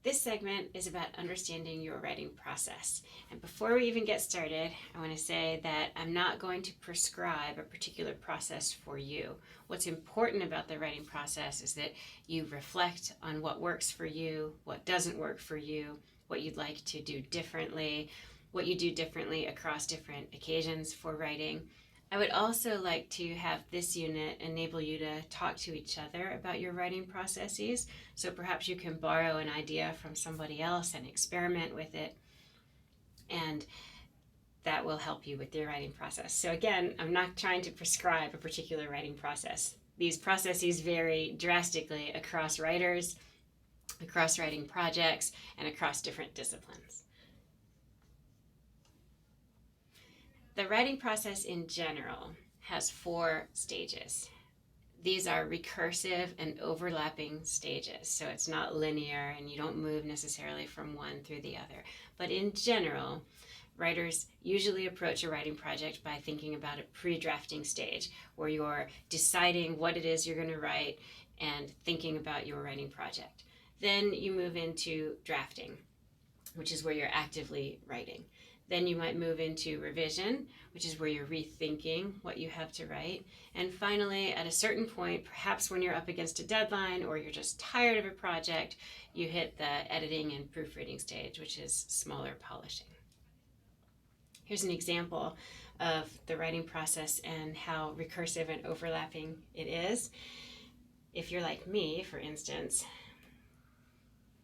This segment is about understanding your writing process. And before we even get started, I want to say that I'm not going to prescribe a particular process for you. What's important about the writing process is that you reflect on what works for you, what doesn't work for you, what you'd like to do differently, what you do differently across different occasions for writing. I would also like to have this unit enable you to talk to each other about your writing processes. So perhaps you can borrow an idea from somebody else and experiment with it, and that will help you with your writing process. So again, I'm not trying to prescribe a particular writing process. These processes vary drastically across writers, across writing projects, and across different disciplines. The writing process in general has 4 stages. These are recursive and overlapping stages, so it's not linear and you don't move necessarily from one through the other. But in general, writers usually approach a writing project by thinking about a pre-drafting stage, where you're deciding what it is you're going to write and thinking about your writing project. Then you move into drafting, which is where you're actively writing. Then you might move into revision, which is where you're rethinking what you have to write. And finally, at a certain point, perhaps when you're up against a deadline or you're just tired of a project, you hit the editing and proofreading stage, which is smaller polishing. Here's an example of the writing process and how recursive and overlapping it is. If you're like me, for instance,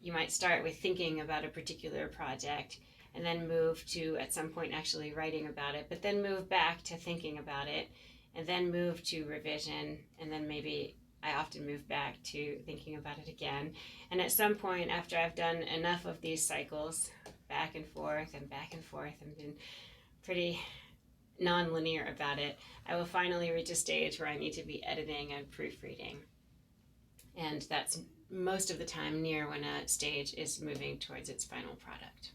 you might start with thinking about a particular project and then move to, at some point, actually writing about it, but then move back to thinking about it, and then move to revision, and then maybe I often move back to thinking about it again. And at some point, after I've done enough of these cycles, back and forth and been pretty non-linear about it, I will finally reach a stage where I need to be editing and proofreading. And that's most of the time near when a stage is moving towards its final product.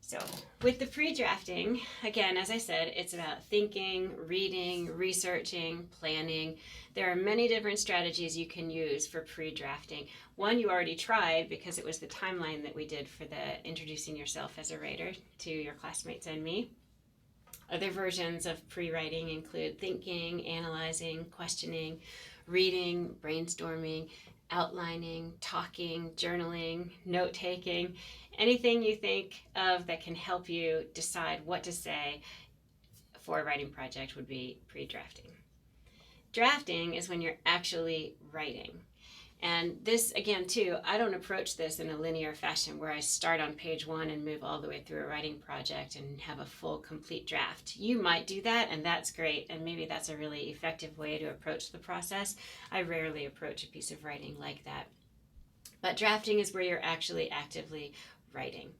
So with the pre-drafting, again, as I said, it's about thinking, reading, researching, planning. There are many different strategies you can use for pre-drafting. One you already tried because it was the timeline that we did for the introducing yourself as a writer to your classmates and me. Other versions of pre-writing include thinking, analyzing, questioning, reading, brainstorming, outlining, talking, journaling, note-taking. Anything you think of that can help you decide what to say for a writing project would be pre-drafting. Drafting is when you're actually writing. And this, again, too, I don't approach this in a linear fashion where I start on page 1 and move all the way through a writing project and have a full, complete draft. You might do that, and that's great, and maybe that's a really effective way to approach the process. I rarely approach a piece of writing like that. But drafting is where you're actually actively writing.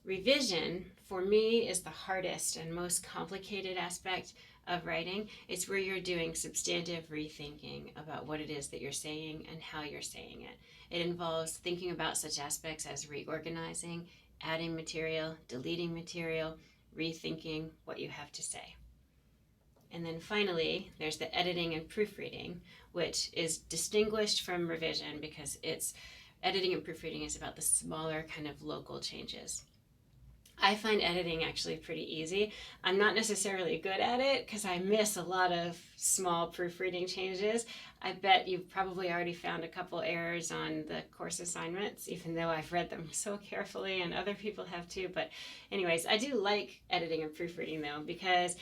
Revision, for me, is the hardest and most complicated aspect of writing. It's where you're doing substantive rethinking about what it is that you're saying and how you're saying it. It involves thinking about such aspects as reorganizing, adding material, deleting material, rethinking what you have to say. And then finally, there's the editing and proofreading, which is distinguished from revision because it's editing and proofreading is about the smaller kind of local changes. I find editing actually pretty easy. I'm not necessarily good at it because I miss a lot of small proofreading changes. I bet you've probably already found a couple errors on the course assignments, even though I've read them so carefully and other people have too. But anyways, I do like editing and proofreading though, because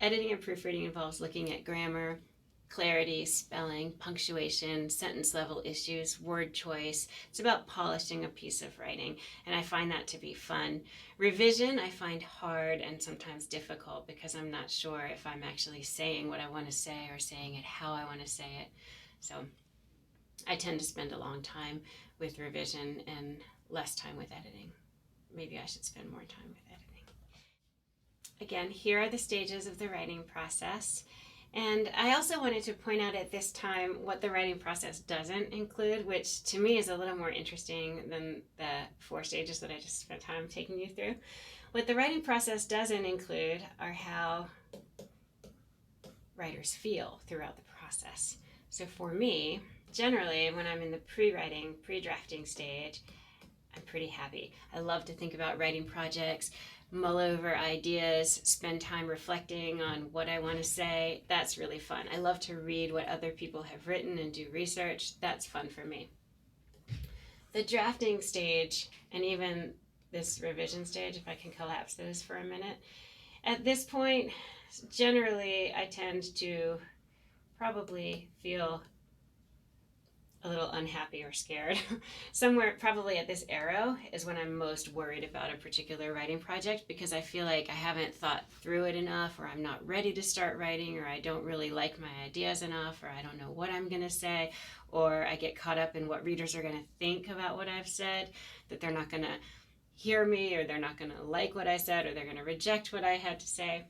editing and proofreading involves looking at grammar, clarity, spelling, punctuation, sentence level issues, word choice. It's about polishing a piece of writing, and I find that to be fun. Revision I find hard and sometimes difficult because I'm not sure if I'm actually saying what I want to say or saying it how I want to say it. So I tend to spend a long time with revision and less time with editing. Maybe I should spend more time with editing. Again, here are the stages of the writing process. And I also wanted to point out at this time what the writing process doesn't include, which to me is a little more interesting than the 4 stages that I just spent time taking you through. What the writing process doesn't include are how writers feel throughout the process. So for me, generally, when I'm in the pre-writing, pre-drafting stage, I'm pretty happy. I love to think about writing projects, mull over ideas, spend time reflecting on what I want to say. That's really fun. I love to read what other people have written and do research. That's fun for me. The drafting stage, and even this revision stage, if I can collapse those for a minute, at this point, generally I tend to probably feel a little unhappy or scared. Somewhere probably at this arrow is when I'm most worried about a particular writing project, because I feel like I haven't thought through it enough, or I'm not ready to start writing, or I don't really like my ideas enough, or I don't know what I'm going to say, or I get caught up in what readers are going to think about what I've said, that they're not going to hear me, or they're not going to like what I said, or they're going to reject what I had to say.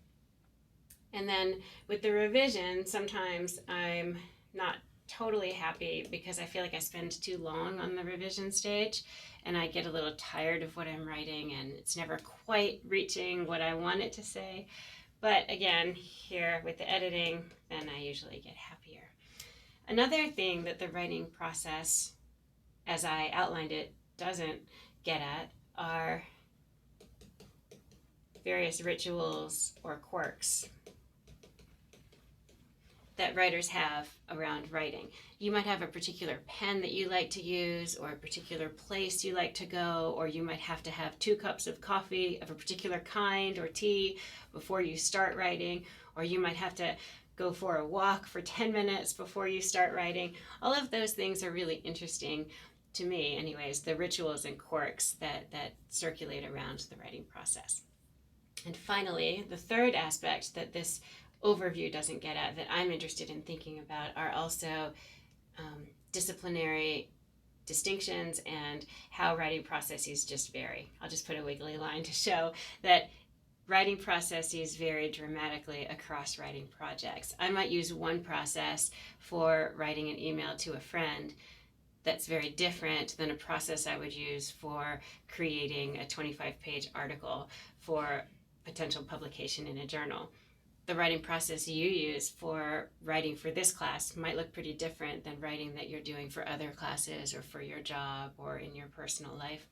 And then with the revision, sometimes I'm not totally happy because I feel like I spend too long on the revision stage and I get a little tired of what I'm writing and it's never quite reaching what I want it to say. But again, here with the editing, then I usually get happier. Another thing that the writing process, as I outlined it, doesn't get at are various rituals or quirks that writers have around writing. You might have a particular pen that you like to use, or a particular place you like to go, or you might have to have 2 cups of coffee of a particular kind or tea before you start writing, or you might have to go for a walk for 10 minutes before you start writing. All of those things are really interesting to me, anyways, the rituals and quirks that circulate around the writing process. And finally, the third aspect that this overview doesn't get at, that I'm interested in thinking about, are also disciplinary distinctions and how writing processes just vary. I'll just put a wiggly line to show that writing processes vary dramatically across writing projects. I might use one process for writing an email to a friend that's very different than a process I would use for creating a 25-page article for potential publication in a journal. The writing process you use for writing for this class might look pretty different than writing that you're doing for other classes or for your job or in your personal life.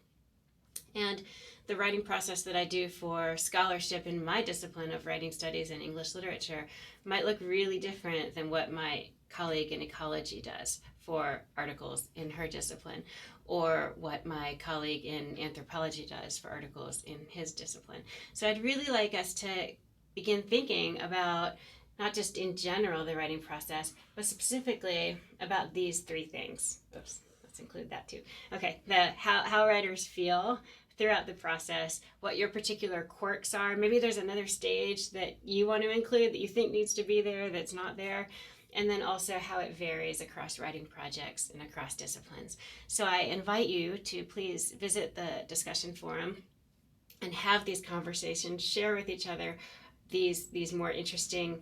And the writing process that I do for scholarship in my discipline of writing studies and English literature might look really different than what my colleague in ecology does for articles in her discipline, or what my colleague in anthropology does for articles in his discipline. So I'd really like us to begin thinking about not just in general the writing process, but specifically about these 3 things. Oops, let's include that too. Okay, how writers feel throughout the process, what your particular quirks are. Maybe there's another stage that you want to include that you think needs to be there that's not there. And then also how it varies across writing projects and across disciplines. So I invite you to please visit the discussion forum and have these conversations, share with each other these more interesting,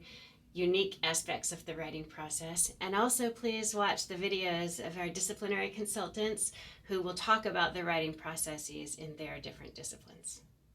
unique aspects of the writing process. And also please watch the videos of our disciplinary consultants who will talk about the writing processes in their different disciplines.